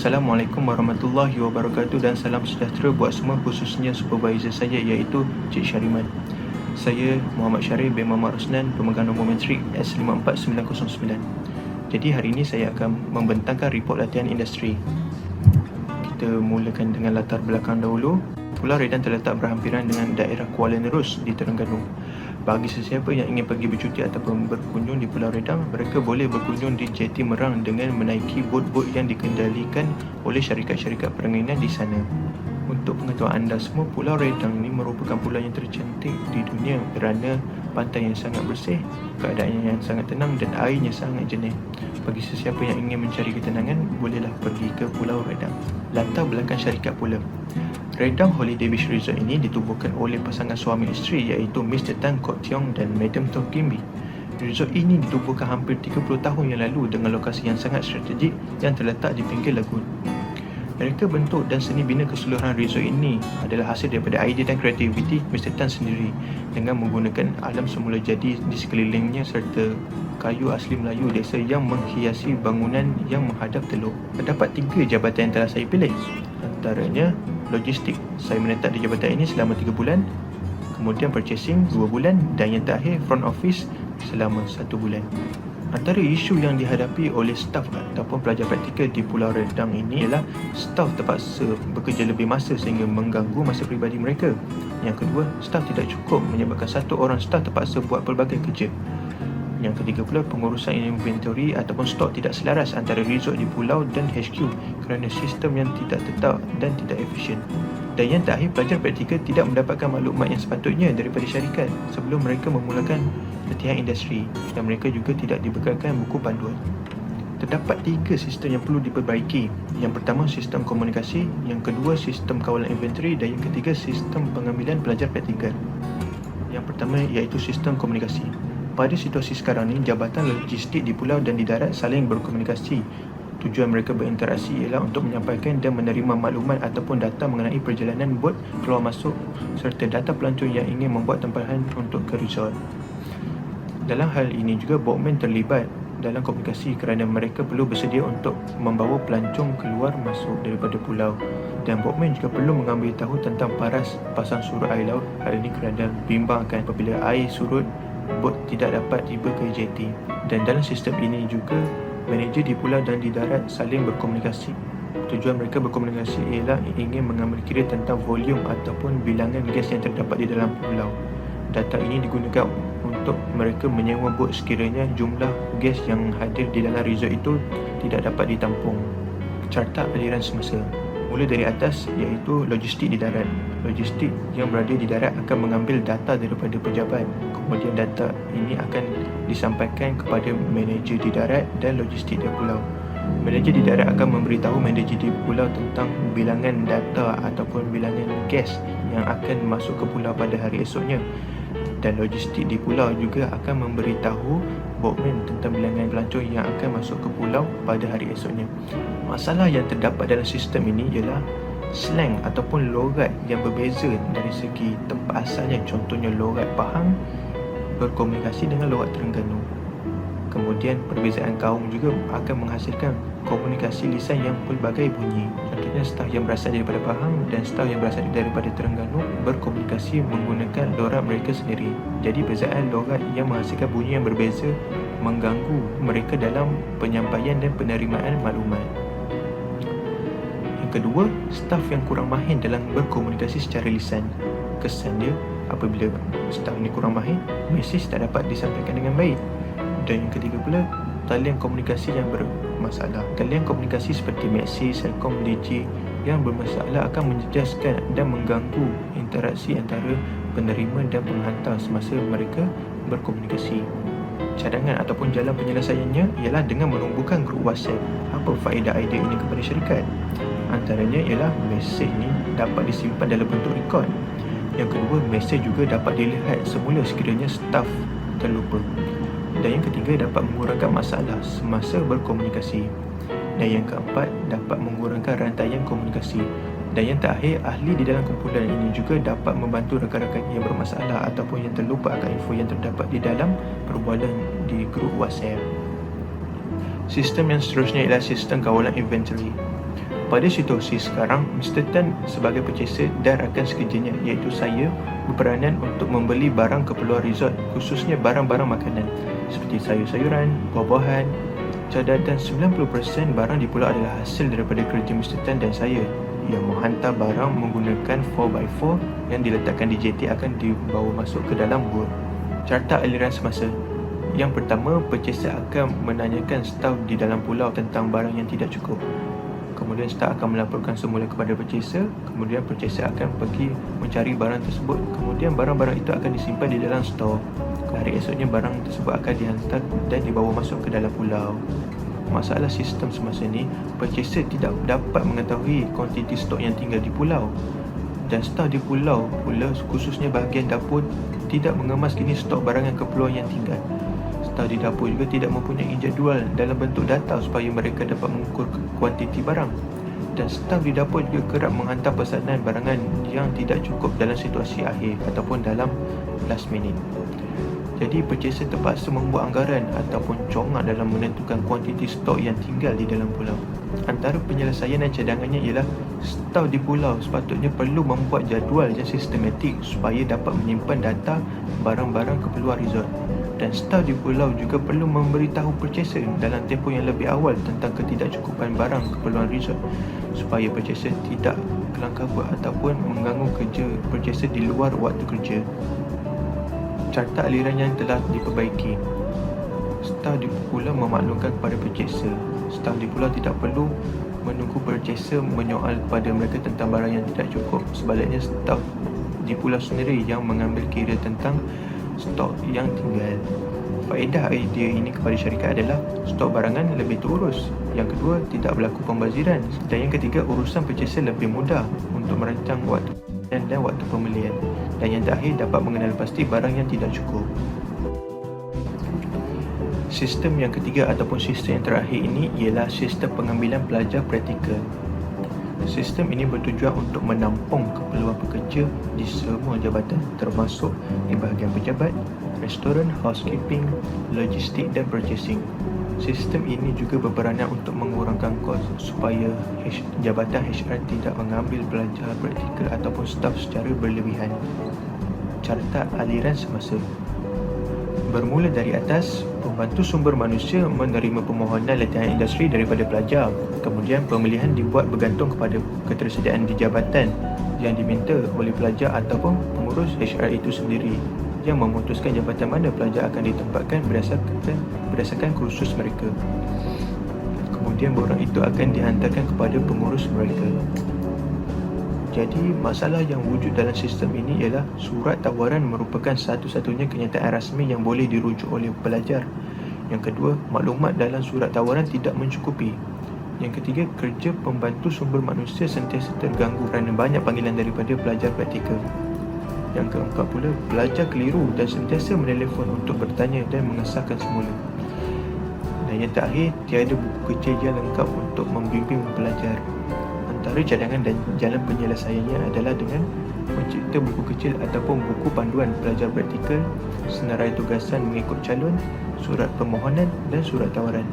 Assalamualaikum warahmatullahi wabarakatuh dan salam sejahtera buat semua, khususnya supervisor saya iaitu Cik Syariman. Saya Muhammad Syarif bin Muhammad Rosnan, pemegang nombor metrik S54909. Jadi hari ini saya akan membentangkan report latihan industri. Kita mulakan dengan latar belakang dahulu. Pulau Redang terletak berhampiran dengan daerah Kuala Nerus di Terengganu. Bagi sesiapa yang ingin pergi bercuti ataupun berkunjung di Pulau Redang, mereka boleh berkunjung di Jeti Merang dengan menaiki bot-bot yang dikendalikan oleh syarikat-syarikat permainan di sana. Untuk pengetahuan anda semua, Pulau Redang ini merupakan pulau yang tercantik di dunia kerana pantai yang sangat bersih, keadaannya yang sangat tenang dan airnya sangat jernih. Bagi sesiapa yang ingin mencari ketenangan, bolehlah pergi ke Pulau Redang. Latar belakang syarikat pula. Redang Holiday Beach Resort ini ditubuhkan oleh pasangan suami isteri iaitu Mr. Tan Kok Tiong dan Madam Tong Kim Bee. Resort ini ditubuhkan hampir 30 tahun yang lalu dengan lokasi yang sangat strategik yang terletak di pinggir lagun. Mereka bentuk dan seni bina keseluruhan resort ini adalah hasil daripada idea dan kreativiti Mr. Tan sendiri dengan menggunakan alam semula jadi di sekelilingnya serta kayu asli Melayu desa yang menghiasi bangunan yang menghadap teluk. Terdapat 3 jabatan yang telah saya pilih. Antaranya logistik, saya menetap di jabatan ini selama 3 bulan, kemudian purchasing 2 bulan dan yang terakhir front office selama 1 bulan. Antara isu yang dihadapi oleh staf ataupun pelajar praktikal di Pulau Redang ini ialah staf terpaksa bekerja lebih masa sehingga mengganggu masa peribadi mereka. Yang kedua, staf tidak cukup menyebabkan 1 orang staf terpaksa buat pelbagai kerja. Yang ketiga pula, pengurusan inventory ataupun stok tidak selaras antara resort di pulau dan HQ kerana sistem yang tidak tetap dan tidak efisien. Dan yang terakhir, pelajar praktikal tidak mendapatkan maklumat yang sepatutnya daripada syarikat sebelum mereka memulakan latihan industri dan mereka juga tidak dibekalkan buku panduan. Terdapat 3 sistem yang perlu diperbaiki. Yang pertama, sistem komunikasi. Yang kedua, sistem kawalan inventory. Dan yang ketiga, sistem pengambilan pelajar praktikal. Yang pertama iaitu sistem komunikasi. Pada situasi sekarang ini, jabatan logistik di pulau dan di darat saling berkomunikasi. Tujuan mereka berinteraksi ialah untuk menyampaikan dan menerima maklumat ataupun data mengenai perjalanan bot keluar masuk serta data pelancong yang ingin membuat tempahan untuk ke resort. Dalam hal ini juga boatman terlibat dalam komunikasi kerana mereka perlu bersedia untuk membawa pelancong keluar masuk daripada pulau, dan boatman juga perlu mengambil tahu tentang paras pasang surut air laut. Hal ini kerana bimbangkan apabila air surut, bot tidak dapat tiba ke jeti. Dan dalam sistem ini juga manager di pulau dan di darat saling berkomunikasi. Tujuan mereka berkomunikasi ialah ingin mengambil kira tentang volume ataupun bilangan gas yang terdapat di dalam pulau. Data ini digunakan untuk mereka menyewa bot sekiranya jumlah gas yang hadir di dalam resort itu tidak dapat ditampung. Carta aliran semasa. Mula dari atas iaitu logistik di darat. Logistik yang berada di darat akan mengambil data daripada pejabat. Kemudian data ini akan disampaikan kepada manager di darat dan logistik di pulau. Manager di darat akan memberitahu manager di pulau tentang bilangan data ataupun bilangan gas yang akan masuk ke pulau pada hari esoknya. Dan logistik di pulau juga akan memberitahu boatman tentang bilangan pelancong yang akan masuk ke pulau pada hari esoknya. Masalah yang terdapat dalam sistem ini ialah slang ataupun logat yang berbeza dari segi tempat asalnya. Contohnya logat Pahang berkomunikasi dengan logat Terengganu. Kemudian perbezaan kaum juga akan menghasilkan komunikasi lisan yang pelbagai bunyi. Contohnya staf yang berasal daripada Pahang dan staf yang berasal daripada Terengganu berkomunikasi menggunakan logat mereka sendiri. Jadi perbezaan logat yang menghasilkan bunyi yang berbeza mengganggu mereka dalam penyampaian dan penerimaan maklumat. Yang kedua, staf yang kurang mahir dalam berkomunikasi secara lisan. Kesan dia, apabila staf ini kurang mahir, mesej tak dapat disampaikan dengan baik. Dan yang ketiga pula, talian komunikasi yang bermasalah. Talian komunikasi seperti mesej, Celcom, DG yang bermasalah akan menjejaskan dan mengganggu interaksi antara penerima dan penghantar semasa mereka berkomunikasi. Cadangan ataupun jalan penyelesaiannya ialah dengan menumbuhkan grup WhatsApp. Apa faedah idea ini kepada syarikat? Antaranya ialah mesej ini dapat disimpan dalam bentuk rekod. Yang kedua, mesej juga dapat dilihat semula sekiranya staf terlupa. Dan yang ketiga, dapat mengurangkan masalah semasa berkomunikasi. Dan yang keempat, dapat mengurangkan rantaian komunikasi. Dan yang terakhir, ahli di dalam kumpulan ini juga dapat membantu rakan-rakan yang bermasalah ataupun yang terlupa akan info yang terdapat di dalam perbualan di grup WhatsApp. Sistem yang seterusnya ialah sistem kawalan inventory. Pada situasi sekarang, Mr. Tan sebagai purchaser dan rakan sekerjanya iaitu saya berperanan untuk membeli barang keperluan resort, khususnya barang-barang makanan seperti sayur-sayuran, buah-buahan, dan 90% barang di pulau adalah hasil daripada kerja Mr. Tan dan saya yang menghantar barang menggunakan 4x4 yang diletakkan di JT akan dibawa masuk ke dalam gua. Carta aliran semasa. Yang pertama, purchaser akan menanyakan staf di dalam pulau tentang barang yang tidak cukup. Kemudian staf akan melaporkan semula kepada purchaser. Kemudian purchaser akan pergi mencari barang tersebut. Kemudian barang-barang itu akan disimpan di dalam stor. Hari esoknya barang tersebut akan dihantar dan dibawa masuk ke dalam pulau. Masalah sistem semasa ini, purchaser tidak dapat mengetahui kuantiti stok yang tinggal di pulau. Dan staf di pulau pula, khususnya bahagian dapur, tidak mengemas kini stok barangan keperluan yang tinggal. Staf di dapur juga tidak mempunyai jadual dalam bentuk data supaya mereka dapat mengukur kuantiti barang. Dan staf di dapur juga kerap menghantar pesanan barangan yang tidak cukup dalam situasi akhir ataupun dalam last minute. Jadi purchaser terpaksa membuat anggaran ataupun congak dalam menentukan kuantiti stok yang tinggal di dalam pulau. Antara penyelesaian dan cadangannya ialah staf di pulau sepatutnya perlu membuat jadual yang sistematik supaya dapat menyimpan data barang-barang keperluan resort. Dan staf di pulau juga perlu memberitahu purchaser dalam tempoh yang lebih awal tentang ketidakcukupan barang keperluan resort supaya purchaser tidak kelang kabut ataupun mengganggu kerja purchaser di luar waktu kerja. Carta aliran yang telah diperbaiki. Staf di pulau memaklumkan kepada purchaser. Staf di pulau tidak perlu menunggu purchaser menyoal kepada mereka tentang barang yang tidak cukup. Sebaliknya, staf di pulau sendiri yang mengambil kira tentang stok yang tinggal. Faedah idea ini kepada syarikat adalah stok barangan lebih terurus. Yang kedua, tidak berlaku pembaziran. Dan yang ketiga, urusan purchaser lebih mudah untuk merancang waktu dan waktu pembelian. Dan yang terakhir, dapat mengenal pasti barang yang tidak cukup. Sistem yang ketiga ataupun sistem yang terakhir ini ialah sistem pengambilan pelajar praktikal. Sistem ini bertujuan untuk menampung keperluan pekerja di semua jabatan termasuk di bahagian pejabat, restoran, housekeeping, logistik dan purchasing. Sistem ini juga berperanan untuk mengurangkan kos supaya jabatan HR tidak mengambil pelajar praktikal ataupun staf secara berlebihan. Carta aliran semasa. Bermula dari atas, pembantu sumber manusia menerima permohonan latihan industri daripada pelajar. Kemudian pemilihan dibuat bergantung kepada ketersediaan di jabatan yang diminta oleh pelajar ataupun pengurus HR itu sendiri yang memutuskan jabatan mana pelajar akan ditempatkan berdasarkan kursus mereka. Kemudian borang itu akan dihantarkan kepada pengurus mereka. Jadi, masalah yang wujud dalam sistem ini ialah surat tawaran merupakan satu-satunya kenyataan rasmi yang boleh dirujuk oleh pelajar. Yang kedua, maklumat dalam surat tawaran tidak mencukupi. Yang ketiga, kerja pembantu sumber manusia sentiasa terganggu kerana banyak panggilan daripada pelajar praktikal. Yang keempat pula, pelajar keliru dan sentiasa menelefon untuk bertanya dan mengesahkan semula. Dan yang terakhir, tiada buku kecil yang lengkap untuk membimbing pelajar. Antara cadangan dan jalan penyelesaiannya adalah dengan mencipta buku kecil ataupun buku panduan pelajar praktikal, senarai tugasan mengikut calon, surat permohonan dan surat tawaran.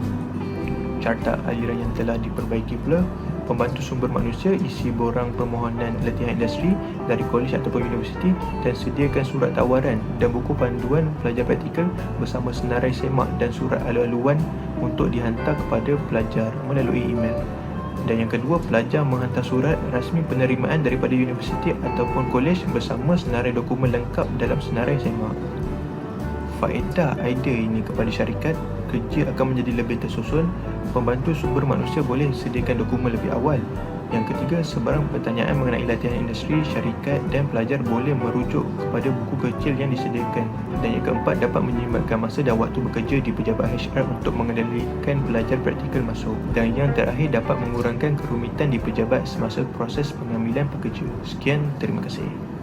Carta aliran yang telah diperbaiki pula. Pembantu sumber manusia isi borang permohonan latihan industri dari kolej ataupun universiti dan sediakan surat tawaran dan buku panduan pelajar praktikal bersama senarai semak dan surat alu-aluan untuk dihantar kepada pelajar melalui email. Dan yang kedua, pelajar menghantar surat rasmi penerimaan daripada universiti ataupun kolej bersama senarai dokumen lengkap dalam senarai semak. Faedah idea ini kepada syarikat, kerja akan menjadi lebih tersusun. Pembantu sumber manusia boleh sediakan dokumen lebih awal. Yang ketiga, sebarang pertanyaan mengenai latihan industri, syarikat dan pelajar boleh merujuk kepada buku kecil yang disediakan. Dan yang keempat, dapat menyeimbangkan masa dan waktu bekerja di pejabat HR untuk mengendalikan pelajar praktikal masuk. Dan yang terakhir, dapat mengurangkan kerumitan di pejabat semasa proses pengambilan pekerja. Sekian, terima kasih.